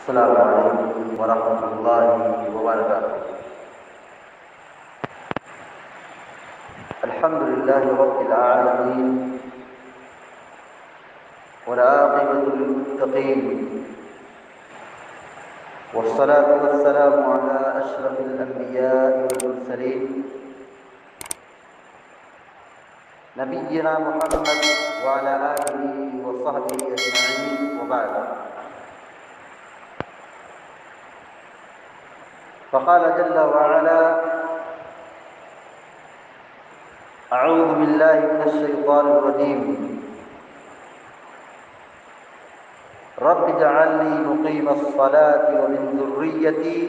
السلام علیکم ورحمۃ اللہ وبرکاتہ۔ الحمد للہ رب العالمین والعاقبۃ للمتقین والصلاة والسلام علی اشرف الانبیاء والمرسلین نبینا محمد وعلی آلہ وصحبہ اجمعین وبعد۔ فقال جل وعلا: اعوذ باللہ من الشیطان الرجیم، رب اجعلنی مقیم الصلاة ومن ذریتی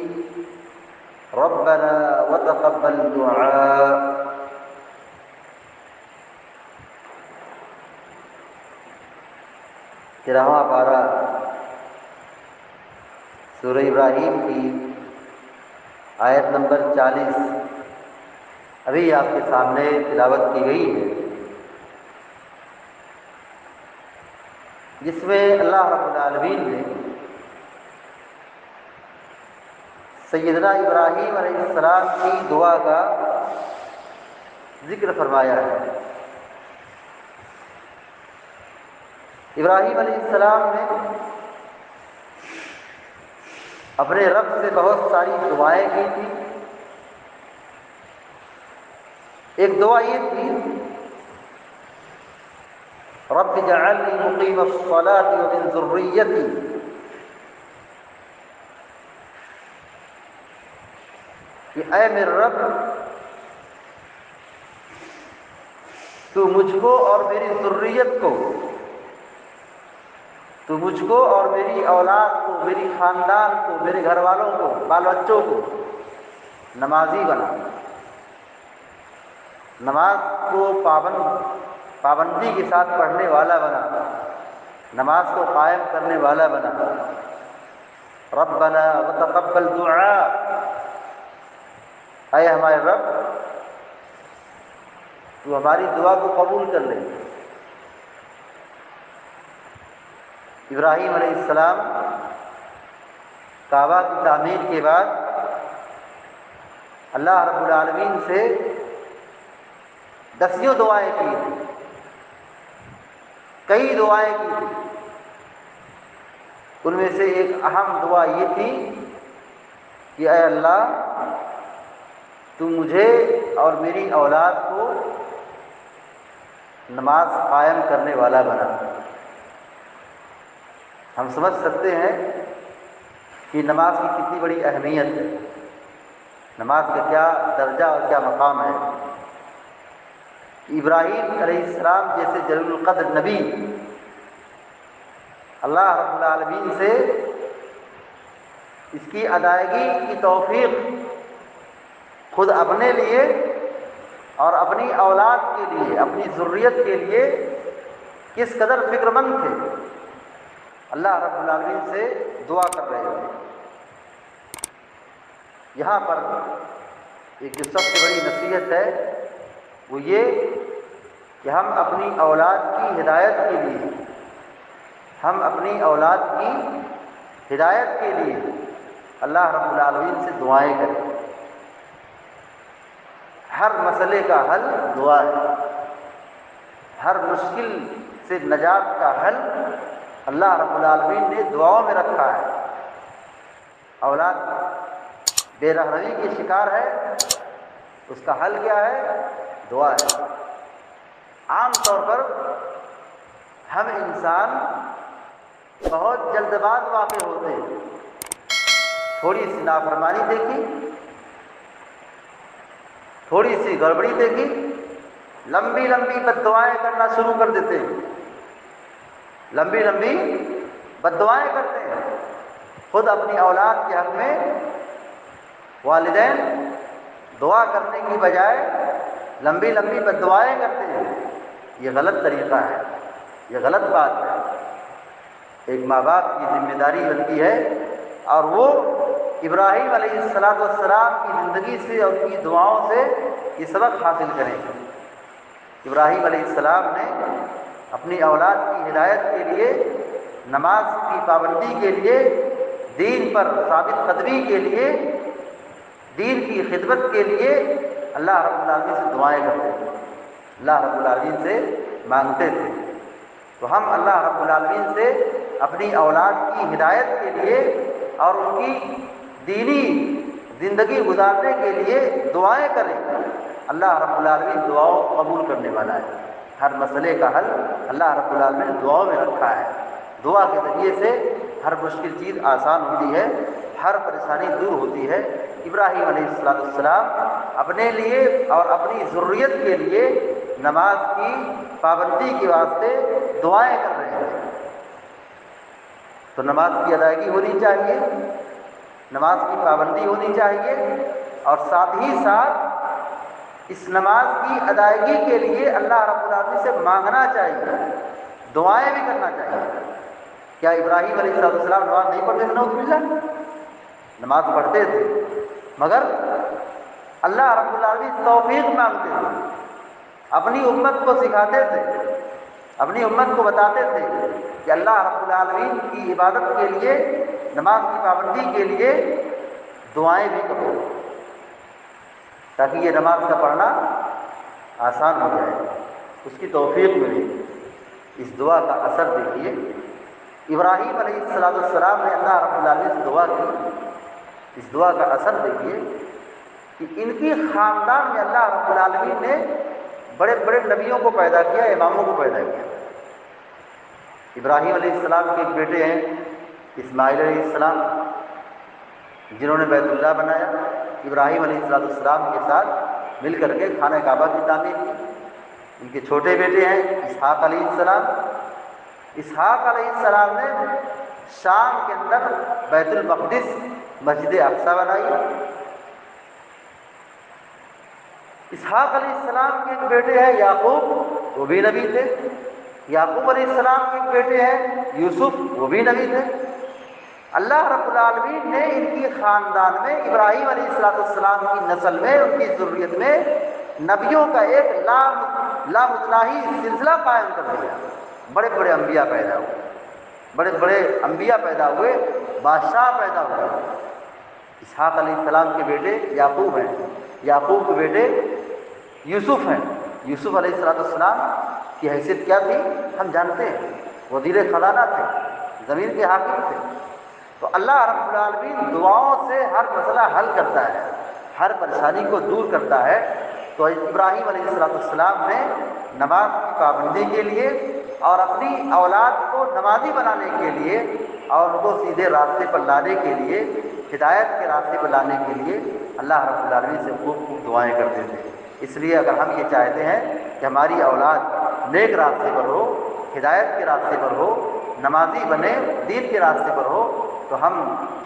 ربنا وتقبل دعاء۔ تیرہواں پارہ سورہ ابراہیم کی آیت نمبر 40 ابھی آپ کے سامنے تلاوت کی گئی ہے، جس میں اللہ رب العالمین نے سیدنا ابراہیم علیہ السلام کی دعا کا ذکر فرمایا ہے۔ ابراہیم علیہ السلام نے اپنے رب سے بہت ساری دعائیں کی تھی۔ ایک دعا یہ تھی: رب اجعلنی مقیم الصلاة ومن ذریتی، کہ اے میرے رب، تو مجھ کو اور میری ذریت کو، تو مجھ کو اور میری اولاد کو، میری خاندان کو، میرے گھر والوں کو، بال بچوں کو نمازی بنا، نماز کو پابندی کے ساتھ پڑھنے والا بنا، نماز کو قائم کرنے والا بنا۔ ربنا وتقبل دعاء، اے ہمارے رب، تو ہماری دعا کو قبول کر لے۔ ابراہیم علیہ السلام کعبہ کی تعمیر کے بعد اللہ رب العالمین سے 10 دعائیں کی تھیں، کئی دعائیں کی تھیں۔ ان میں سے ایک اہم دعا یہ تھی کہ اے اللہ، تو مجھے اور میری اولاد کو نماز قائم کرنے والا بنا۔ ہم سمجھ سکتے ہیں کہ نماز کی کتنی بڑی اہمیت ہے، نماز کا کیا درجہ اور کیا مقام ہے۔ ابراہیم علیہ السلام جیسے جلیل القدر نبی اللہ رب العالمین سے اس کی ادائیگی کی توفیق خود اپنے لیے اور اپنی اولاد کے لیے، اپنی ذریت کے لیے کس قدر فکر مند تھے، اللہ رب العالمین سے دعا کر رہے ہیں۔ یہاں پر ایک جو سب سے بڑی نصیحت ہے وہ یہ کہ ہم اپنی اولاد کی ہدایت کے لیے، ہم اپنی اولاد کی ہدایت کے لیے اللہ رب العالمین سے دعائیں کریں۔ ہر مسئلے کا حل دعا ہے، ہر مشکل سے نجات کا حل اللہ رب العالمین نے دعاؤں میں رکھا ہے۔ اولاد بے رحمی کی شکار ہے، اس کا حل کیا ہے؟ دعا ہے۔ عام طور پر ہم انسان بہت جلد باز واقع ہوتے ہیں، تھوڑی سی نافرمانی دیکھی، تھوڑی سی گڑبڑی دیکھی، لمبی لمبی بد دعائیں کرنا شروع کر دیتے ہیں، لمبی لمبی بد دعائیں کرتے ہیں۔ خود اپنی اولاد کے حق میں والدین دعا کرنے کی بجائے لمبی لمبی بد دعائیں کرتے ہیں۔ یہ غلط طریقہ ہے، یہ غلط بات ہے۔ ایک ماں باپ کی ذمہ داری بنتی ہے، اور وہ ابراہیم علیہ السلام کی زندگی سے اور ان کی دعاؤں سے یہ سبق حاصل کریں۔ ابراہیم علیہ السلام نے اپنی اولاد کی ہدایت کے لیے، نماز کی پابندی کے لیے دین پر ثابت قدمی کے لیے، دین کی خدمت کے لیے اللہ رب العالمین سے دعائیں کرتے تھے، اللہ رب العالمین سے مانگتے تھے۔ تو ہم اللہ رب العالمین سے اپنی اولاد کی ہدایت کے لیے اور ان کی دینی زندگی گزارنے کے لیے دعائیں کریں۔ اللہ رب العالمین دعاؤں کو قبول کرنے والا ہے، ہر مسئلے کا حل اللہ رب العالمین نے دعاؤں میں رکھا ہے۔ دعا کے ذریعے سے ہر مشکل چیز آسان ہوتی ہے، ہر پریشانی دور ہوتی ہے۔ ابراہیم علیہ السلام اپنے لیے اور اپنی ذریت کے لیے نماز کی پابندی کے واسطے دعائیں کر رہے ہیں۔ تو نماز کی ادائیگی ہونی چاہیے، نماز کی پابندی ہونی چاہیے، اور ساتھ ہی ساتھ اس نماز کی ادائیگی کے لیے اللہ رب العالمین سے مانگنا چاہیے، دعائیں بھی کرنا چاہیے۔ کیا ابراہیم علیہ السلام نماز نہیں پڑھتے تھے؟ نعوذ باللہ، نماز پڑھتے تھے، مگر اللہ رب العالمین توفیق مانگتے تھے، اپنی امت کو سکھاتے تھے، اپنی امت کو بتاتے تھے کہ اللہ رب العالمین کی عبادت کے لیے، نماز کی پابندی کے لیے دعائیں بھی کرو، تاکہ یہ نماز کا پڑھنا آسان ہو جائے، اس کی توفیق ملے۔ اس دعا کا اثر دیکھیے، ابراہیم علیہ السلام نے اللہ رب العالمین سے دعا کی، اس دعا کا اثر دیکھیے کہ ان کی خاندان میں اللہ رب العالمین نے بڑے بڑے نبیوں کو پیدا کیا، اماموں کو پیدا کیا۔ ابراہیم علیہ السلام کے ایک بیٹے ہیں اسماعیل علیہ السلام، جنہوں نے بیت اللہ بنایا، ابراہیم علیہ السلام کے ساتھ مل کر کے خانہ کعبہ کی تعمیر کی۔ ان کے چھوٹے بیٹے ہیں اسحاق علیہ السلام، اسحاق علیہ السلام نے شام کے اندر بیت المقدس مسجد اقصی بنائی۔ اسحاق علیہ السلام کے ایک بیٹے ہیں یعقوب، وہ بھی نبی تھے۔ یعقوب علیہ السلام کے ایک بیٹے ہیں یوسف، وہ بھی نبی تھے۔ اللہ رب العالمین نے ان کی خاندان میں، ابراہیم علیہ السلام کی نسل میں، ان کی ذریت میں نبیوں کا ایک لامتناہی سلسلہ قائم کر دیا۔ بڑے بڑے انبیاء پیدا ہوئے، بڑے بڑے انبیاء پیدا ہوئے، بادشاہ پیدا ہوئے۔ اسحاق علیہ السلام کے بیٹے یعقوب ہیں، یعقوب کے بیٹے یوسف ہیں۔ یوسف علیہ السلام کی حیثیت کیا تھی ہم جانتے ہیں، وزیر خزانہ تھے، زمین کے حاکم تھے۔ تو اللہ رب العالمین دعاؤں سے ہر مسئلہ حل کرتا ہے، ہر پریشانی کو دور کرتا ہے۔ تو ابراہیم علیہ السلام نے نماز کی پابندی کے لیے اور اپنی اولاد کو نمازی بنانے کے لیے اور ان کو سیدھے راستے پر لانے کے لیے، ہدایت کے راستے پر لانے کے لیے اللہ رب العالمین سے خوب خوب دعائیں کرتے تھے۔ اس لیے اگر ہم یہ چاہتے ہیں کہ ہماری اولاد نیک راستے پر ہو، ہدایت کے راستے پر ہو، نمازی بنے، دین کے راستے پر ہو، تو ہم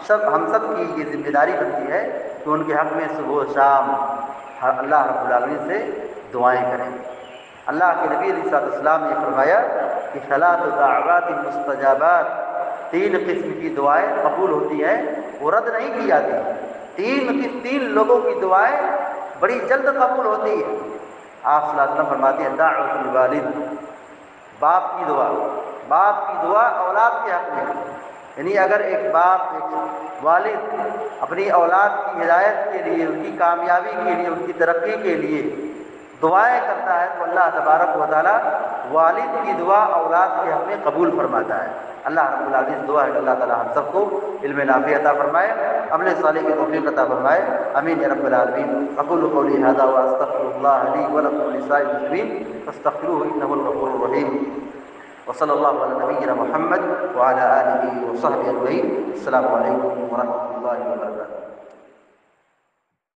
سب کی یہ ذمہ داری بنتی ہے کہ ان کے حق میں صبح و شام اللہ رب العالمین سے دعائیں کریں۔ اللہ کے نبی علیہ السلام نے فرمایا کہ ثلاث دعوات مستجابات، 3 قسم کی دعائیں قبول ہوتی ہیں، وہ رد نہیں کی جاتی۔ 3 لوگوں کی دعائیں بڑی جلد قبول ہوتی ہے۔ آپ صلی اللہ علیہ وسلم فرماتے ہیں دعوت الوالد، باپ کی دعا، باپ کی دعا اولاد کے حق میں، یعنی اگر ایک باپ، ایک والد اپنی اولاد کی ہدایت کے لیے، ان کی کامیابی کے لیے، ان کی ترقی کے لیے دعائیں کرتا ہے تو اللہ تبارک و تعالیٰ والد کی دعا اولاد کے حق میں قبول فرماتا ہے۔ اللہ رب العالمین دعا ہے کہ اللہ تعالیٰ ہم سب کو علم نافع عطا فرمائے، عمل صالح کی توفیق عطا فرمائے، آمین یا رب العالمین۔ اقول قولی ھذا واستغفر اللہ لی ولکم ولسائر المسلمین فاستغفروہ انہ الغفور الرحیم۔ وصلی اللہ علی نبینا محمد وعلی آلہ وصحبہ اجمعین۔ السلام علیکم ورحمۃ اللہ وبرکاتہ۔